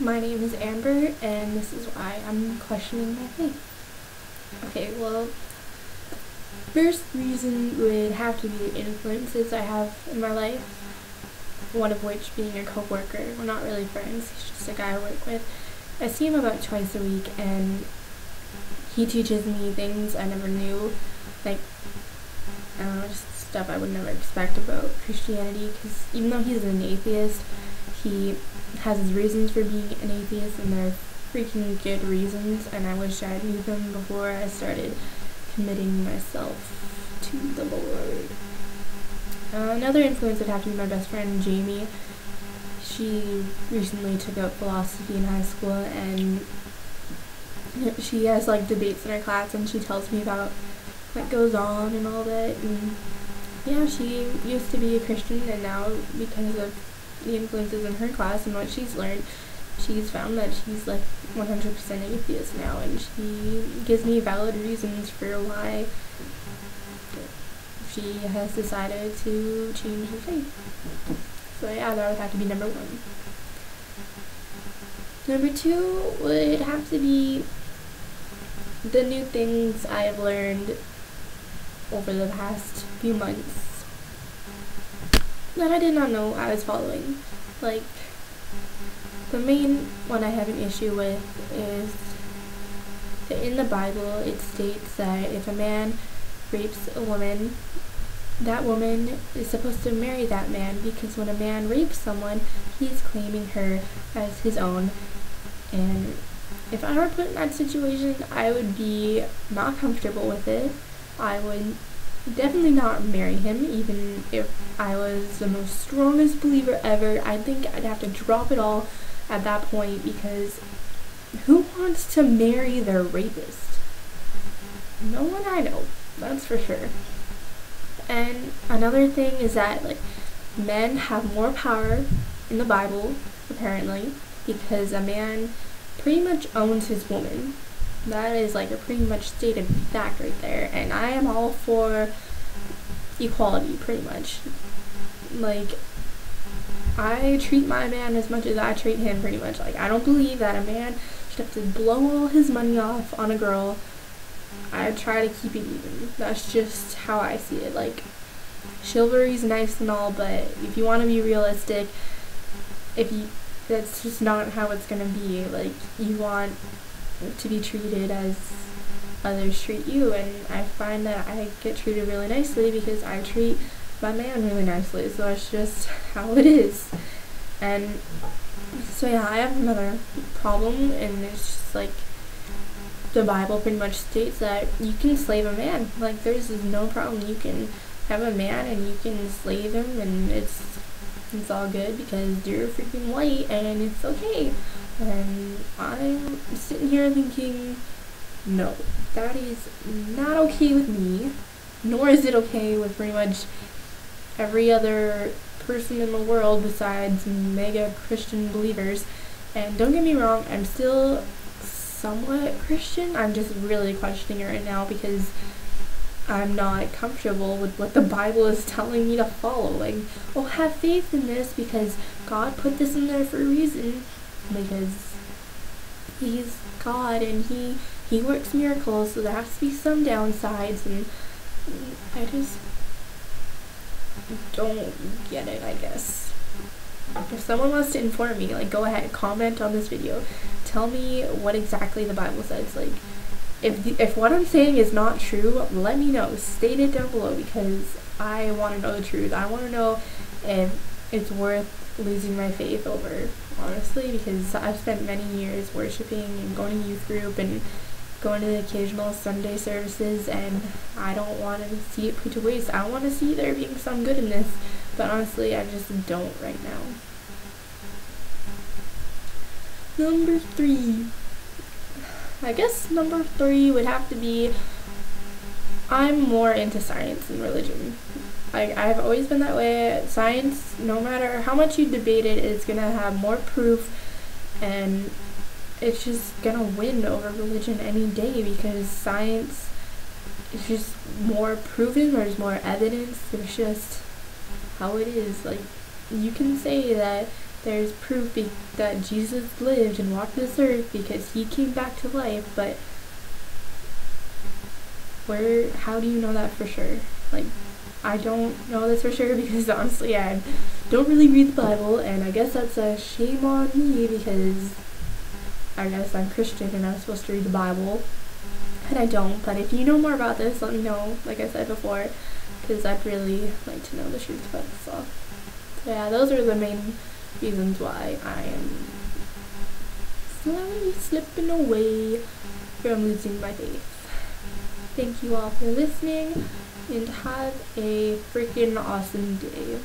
My name is Amber, and this is why I'm questioning my faith. Okay, well, first reason would have to be the influences I have in my life, one of which being a co-worker. We're not really friends, he's just a guy I work with. I see him about twice a week, and he teaches me things I never knew, like, I don't know, just stuff I would never expect about Christianity, because even though he's an atheist, he has his reasons for being an atheist, and they're freaking good reasons, and I wish I knew them before I started committing myself to the Lord. Another influence would have to be my best friend, Jamie. She recently took out philosophy in high school, and she has like debates in her class, and she tells me about what goes on and all that. And yeah, she used to be a Christian, and now because of the influences in her class and what she's learned, she's found that she's like 100% atheist now, and she gives me valid reasons for why she has decided to change her faith. So yeah, that would have to be number one. Number two would have to be the new things I have learned over the past few months that I did not know I was following. Like, the main one I have an issue with is that in the Bible it states that if a man rapes a woman, that woman is supposed to marry that man, because when a man rapes someone, he's claiming her as his own. And if I were put in that situation, I would be not comfortable with it. I would definitely not marry him, even if I was the most strongest believer ever. I think I'd have to drop it all at that point, because who wants to marry their rapist? No one I know, that's for sure. And another thing is that, like, men have more power in the Bible, apparently, because a man pretty much owns his woman. That is like a pretty much stated fact right there, and I am all for equality, pretty much. Like, I treat my man as much as I treat him, pretty much. Like, I don't believe that a man should have to blow all his money off on a girl. I try to keep it even. That's just how I see it. Like, chivalry's nice and all, but if you want to be realistic, that's just not how it's gonna be. Like, you want to be treated as others treat you, and I find that I get treated really nicely because I treat my man really nicely, so that's just how it is. And so yeah, I have another problem, and it's just like, the Bible pretty much states that you can slave a man. Like, there's no problem. You can have a man and you can slave him, and it's all good because you're freaking white and it's okay. And I'm sitting here thinking, no, that is not okay with me, nor is it okay with pretty much every other person in the world besides mega Christian believers. And don't get me wrong, I'm still somewhat Christian. I'm just really questioning it right now because I'm not comfortable with what the Bible is telling me to follow. Like, oh, have faith in this because God put this in there for a reason, because he's God and he works miracles, so there has to be some downsides, and I just don't get it, I guess. If someone wants to inform me, like, go ahead, comment on this video, tell me what exactly the Bible says. Like, if what I'm saying is not true, let me know. State it down below, because I want to know the truth. I want to know if it's worth losing my faith over, honestly, because I've spent many years worshiping and going to youth group and going to the occasional Sunday services, and I don't want to see it put to waste. I want to see there being some good in this, but honestly, I just don't right now. Number three. I guess number three would have to be, I'm more into science than religion. I've always been that way. Science, no matter how much you debate it, is going to have more proof, and it's just going to win over religion any day, because science is just more proven, there's more evidence, there's just how it is. Like, you can say that there's proof that Jesus lived and walked this earth because he came back to life, but how do you know that for sure? Like, I don't know this for sure because honestly I don't really read the Bible, and I guess that's a shame on me because I guess I'm Christian and I'm supposed to read the Bible, and I don't. But if you know more about this, let me know, like I said before, because I'd really like to know the truth about this all. So yeah, those are the main reasons why I am slowly slipping away from losing my faith. Thank you all for listening, and have a freaking awesome day.